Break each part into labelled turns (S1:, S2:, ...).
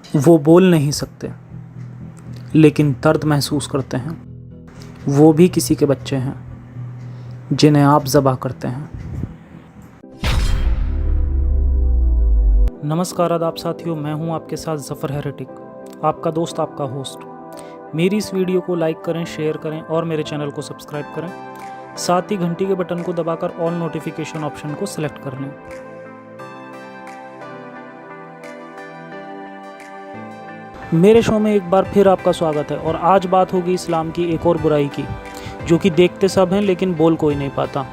S1: वो बोल नहीं सकते लेकिन दर्द महसूस करते हैं। वो भी किसी के बच्चे हैं जिन्हें आप ज़बह करते हैं। नमस्कार आदाब साथियों, मैं हूं आपके साथ ज़फ़र हेरेटिक, आपका दोस्त, आपका होस्ट। मेरी इस वीडियो को लाइक करें, शेयर करें और मेरे चैनल को सब्सक्राइब करें। साथ ही घंटी के बटन को दबाकर ऑल नोटिफिकेशन ऑप्शन को सिलेक्ट कर लें। मेरे शो में एक बार फिर आपका स्वागत है और आज बात होगी इस्लाम की एक और बुराई की, जो कि देखते सब हैं लेकिन बोल कोई नहीं पाता।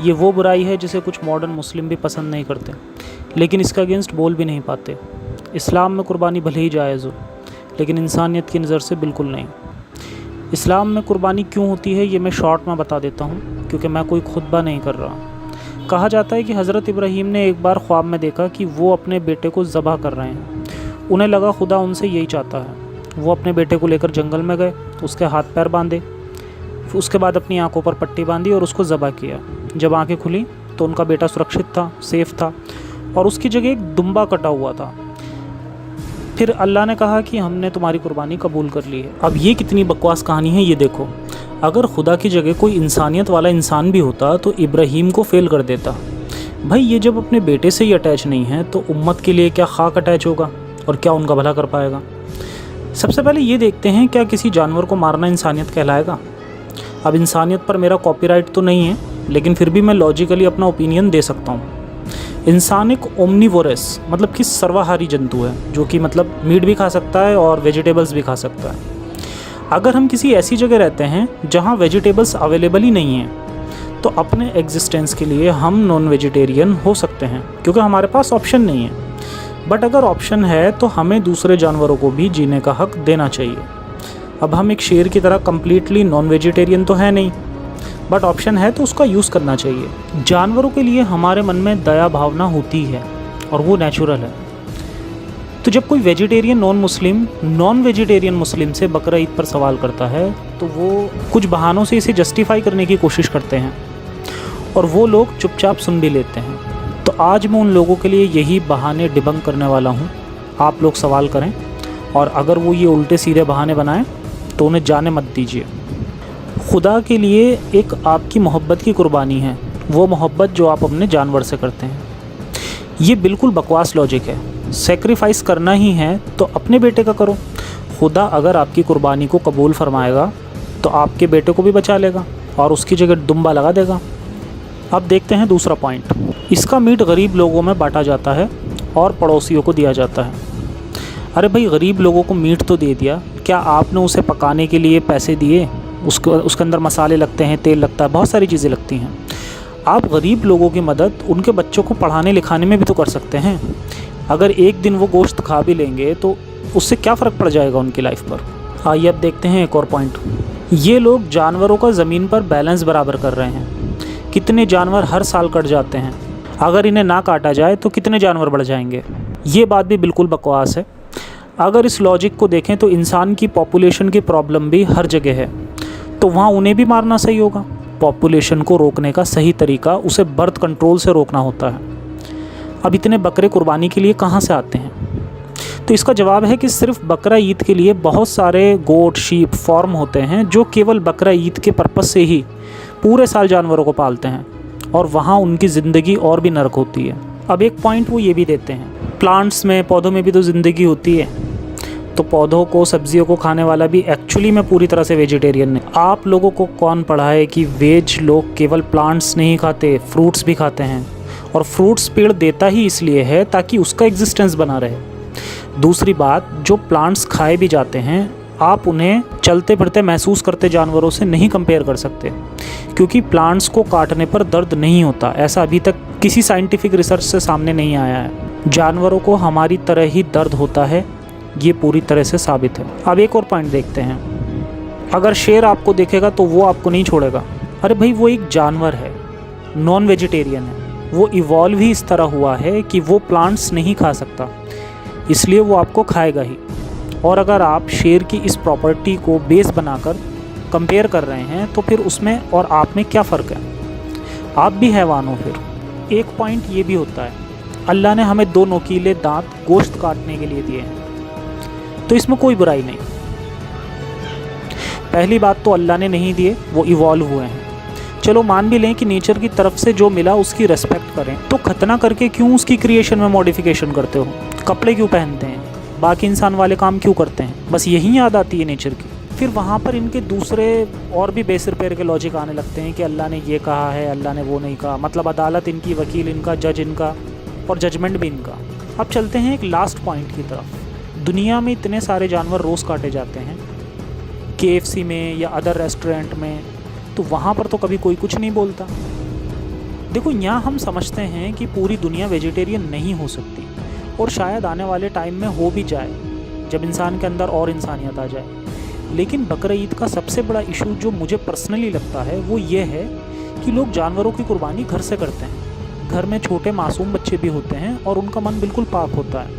S1: ये वो बुराई है जिसे कुछ मॉडर्न मुस्लिम भी पसंद नहीं करते, लेकिन इसका अगेंस्ट बोल भी नहीं पाते। इस्लाम में कुर्बानी भले ही जायज़ हो, लेकिन इंसानियत की नज़र से बिल्कुल नहीं। इस्लाम में कुर्बानी क्यों होती है ये मैं शॉर्ट में बता देता हूँ, क्योंकि मैं कोई खुतबा नहीं कर रहा। कहा जाता है कि हज़रत इब्राहीम ने एक बार ख्वाब में देखा कि वो अपने बेटे को ज़बह कर रहे हैं। उन्हें लगा खुदा उनसे यही चाहता है। वो अपने बेटे को लेकर जंगल में गए, उसके हाथ पैर बांधे, उसके बाद अपनी आंखों पर पट्टी बांधी और उसको ज़बह किया। जब आंखें खुली तो उनका बेटा सुरक्षित था, सेफ़ था और उसकी जगह एक दुम्बा कटा हुआ था। फिर अल्लाह ने कहा कि हमने तुम्हारी कुर्बानी कबूल कर ली है। अब ये कितनी बकवास कहानी है ये देखो। अगर खुदा की जगह कोई इंसानियत वाला इंसान भी होता तो इब्राहीम को फेल कर देता। भाई ये जब अपने बेटे से ही अटैच नहीं है तो उम्मत के लिए क्या खाक अटैच होगा और क्या उनका भला कर पाएगा। सबसे पहले ये देखते हैं, क्या किसी जानवर को मारना इंसानियत कहलाएगा? अब इंसानियत पर मेरा कॉपीराइट तो नहीं है, लेकिन फिर भी मैं लॉजिकली अपना ओपिनियन दे सकता हूँ। इंसान एक ओमनीवोरस मतलब कि सर्वाहारी जंतु है, जो कि मतलब मीट भी खा सकता है और वेजिटेबल्स भी खा सकता है। अगर हम किसी ऐसी जगह रहते हैं जहाँ वेजिटेबल्स अवेलेबल ही नहीं हैं, तो अपने एग्जिस्टेंस के लिए हम नॉन वेजिटेरियन हो सकते हैं, क्योंकि हमारे पास ऑप्शन नहीं है। बट अगर ऑप्शन है तो हमें दूसरे जानवरों को भी जीने का हक देना चाहिए। अब हम एक शेर की तरह कम्प्लीटली नॉन वेजिटेरियन तो है नहीं, बट ऑप्शन है तो उसका यूज़ करना चाहिए। जानवरों के लिए हमारे मन में दया भावना होती है और वो नेचुरल है। तो जब कोई वेजिटेरियन नॉन वेजिटेरियन मुस्लिम से बकरा ईद पर सवाल करता है तो वो कुछ बहानों से इसे जस्टिफाई करने की कोशिश करते हैं और वो लोग चुपचाप सुन भी लेते हैं। तो आज मैं उन लोगों के लिए यही बहाने डिबंक करने वाला हूँ। आप लोग सवाल करें और अगर वो ये उल्टे सीधे बहाने बनाएं तो उन्हें जाने मत दीजिए। खुदा के लिए एक आपकी मोहब्बत की कुर्बानी है, वो मोहब्बत जो आप अपने जानवर से करते हैं। ये बिल्कुल बकवास लॉजिक है। सेक्रीफाइस करना ही है तो अपने बेटे का करो। खुदा अगर आपकी कुर्बानी को कबूल फरमाएगा तो आपके बेटे को भी बचा लेगा और उसकी जगह दुम्बा लगा देगा। अब देखते हैं दूसरा पॉइंट। इसका मीट गरीब लोगों में बांटा जाता है और पड़ोसियों को दिया जाता है। अरे भाई, गरीब लोगों को मीट तो दे दिया, क्या आपने उसे पकाने के लिए पैसे दिए? उसके अंदर मसाले लगते हैं, तेल लगता है, बहुत सारी चीज़ें लगती हैं। आप गरीब लोगों की मदद उनके बच्चों को पढ़ाने लिखाने में भी तो कर सकते हैं। अगर एक दिन वो गोश्त खा भी लेंगे तो उससे क्या फ़र्क पड़ जाएगा उनकी लाइफ पर। आइए अब देखते हैं एक और पॉइंट। ये लोग जानवरों का ज़मीन पर बैलेंस बराबर कर रहे हैं। कितने जानवर हर साल कट जाते हैं, अगर इन्हें ना काटा जाए तो कितने जानवर बढ़ जाएंगे। ये बात भी बिल्कुल बकवास है। अगर इस लॉजिक को देखें तो इंसान की पॉपुलेशन की प्रॉब्लम भी हर जगह है, तो वहाँ उन्हें भी मारना सही होगा। पॉपुलेशन को रोकने का सही तरीका उसे बर्थ कंट्रोल से रोकना होता है। अब इतने बकरे कुर्बानी के लिए कहाँ से आते हैं? तो इसका जवाब है कि सिर्फ बकरा ईद के लिए बहुत सारे गोट, शीप, फॉर्म होते हैं जो केवल बकरा ईद के पर्पस से ही पूरे साल जानवरों को पालते हैं और वहाँ उनकी ज़िंदगी और भी नर्क होती है। अब एक पॉइंट वो ये भी देते हैं, प्लांट्स में, पौधों में भी तो ज़िंदगी होती है। तो पौधों को, सब्जियों को खाने वाला भी एक्चुअली में पूरी तरह से वेजिटेरियन नहीं। आप लोगों को कौन पढ़ाए कि वेज लोग केवल प्लांट्स नहीं खाते, फ्रूट्स भी खाते हैं। और फ्रूट्स पेड़ देता ही इसलिए है ताकि उसका एग्जिस्टेंस बना रहे। दूसरी बात, जो प्लांट्स खाए भी जाते हैं, आप उन्हें चलते फिरते महसूस करते जानवरों से नहीं कंपेयर कर सकते, क्योंकि प्लांट्स को काटने पर दर्द नहीं होता। ऐसा अभी तक किसी साइंटिफिक रिसर्च से सामने नहीं आया है। जानवरों को हमारी तरह ही दर्द होता है, ये पूरी तरह से साबित है। अब एक और पॉइंट देखते हैं। अगर शेर आपको देखेगा तो वो आपको नहीं छोड़ेगा। अरे भाई, वो एक जानवर है, नॉन वेजिटेरियन है। वो इवॉल्व ही इस तरह हुआ है कि वो प्लांट्स नहीं खा सकता, इसलिए वो आपको खाएगा ही। और अगर आप शेर की इस प्रॉपर्टी को बेस बनाकर कंपेयर कर रहे हैं तो फिर उसमें और आप में क्या फ़र्क है? आप भी हैवान हो फिर। एक पॉइंट ये भी होता है, अल्लाह ने हमें 2 नोकीले दांत गोश्त काटने के लिए दिए हैं। तो इसमें कोई बुराई नहीं। पहली बात तो अल्लाह ने नहीं दिए, वो इवॉल्व हुए हैं। चलो मान भी लें कि नेचर की तरफ से जो मिला उसकी रेस्पेक्ट करें, तो खतना करके क्यों उसकी क्रिएशन में मॉडिफिकेशन करते हो? कपड़े क्यों पहनते हैं? बाकी इंसान वाले काम क्यों करते हैं? बस यही याद आती है नेचर की। फिर वहाँ पर इनके दूसरे और भी बेसिर पैर के लॉजिक आने लगते हैं कि अल्लाह ने ये कहा है, अल्लाह ने वो नहीं कहा। मतलब अदालत इनकी, वकील इनका, जज इनका और जजमेंट भी इनका। अब चलते हैं एक लास्ट पॉइंट की तरफ। दुनिया में इतने सारे जानवर रोज़ काटे जाते हैं, KFC में या अदर रेस्टोरेंट में, तो वहाँ पर तो कभी कोई कुछ नहीं बोलता। देखो, यहाँ हम समझते हैं कि पूरी दुनिया वेजिटेरियन नहीं हो सकती, और शायद आने वाले टाइम में हो भी जाए जब इंसान के अंदर और इंसानियत आ जाए। लेकिन बकरा ईद का सबसे बड़ा इशू जो मुझे पर्सनली लगता है वो ये है कि लोग जानवरों की कुर्बानी घर से करते हैं। घर में छोटे मासूम बच्चे भी होते हैं और उनका मन बिल्कुल पाक होता है,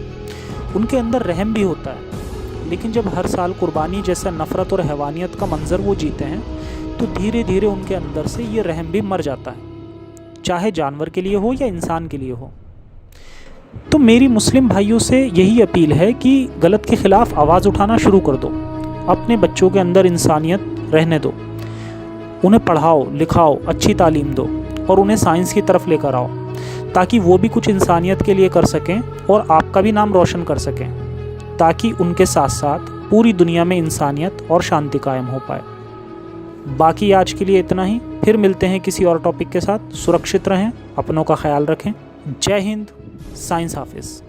S1: उनके अंदर रहम भी होता है। लेकिन जब हर साल कुर्बानी जैसा नफ़रत और हैवानियत का मंजर वो जीते हैं, तो धीरे धीरे उनके अंदर से ये रहम भी मर जाता है, चाहे जानवर के लिए हो या इंसान के लिए हो। तो मेरी मुस्लिम भाइयों से यही अपील है कि गलत के ख़िलाफ़ आवाज़ उठाना शुरू कर दो। अपने बच्चों के अंदर इंसानियत रहने दो, उन्हें पढ़ाओ लिखाओ, अच्छी तालीम दो और उन्हें साइंस की तरफ लेकर आओ, ताकि वो भी कुछ इंसानियत के लिए कर सकें और आपका भी नाम रोशन कर सकें, ताकि उनके साथ साथ पूरी दुनिया में इंसानियत और शांति कायम हो पाए। बाकी आज के लिए इतना ही, फिर मिलते हैं किसी और टॉपिक के साथ। सुरक्षित रहें, अपनों का ख्याल रखें। जय हिंद, साइंस हाफिज़।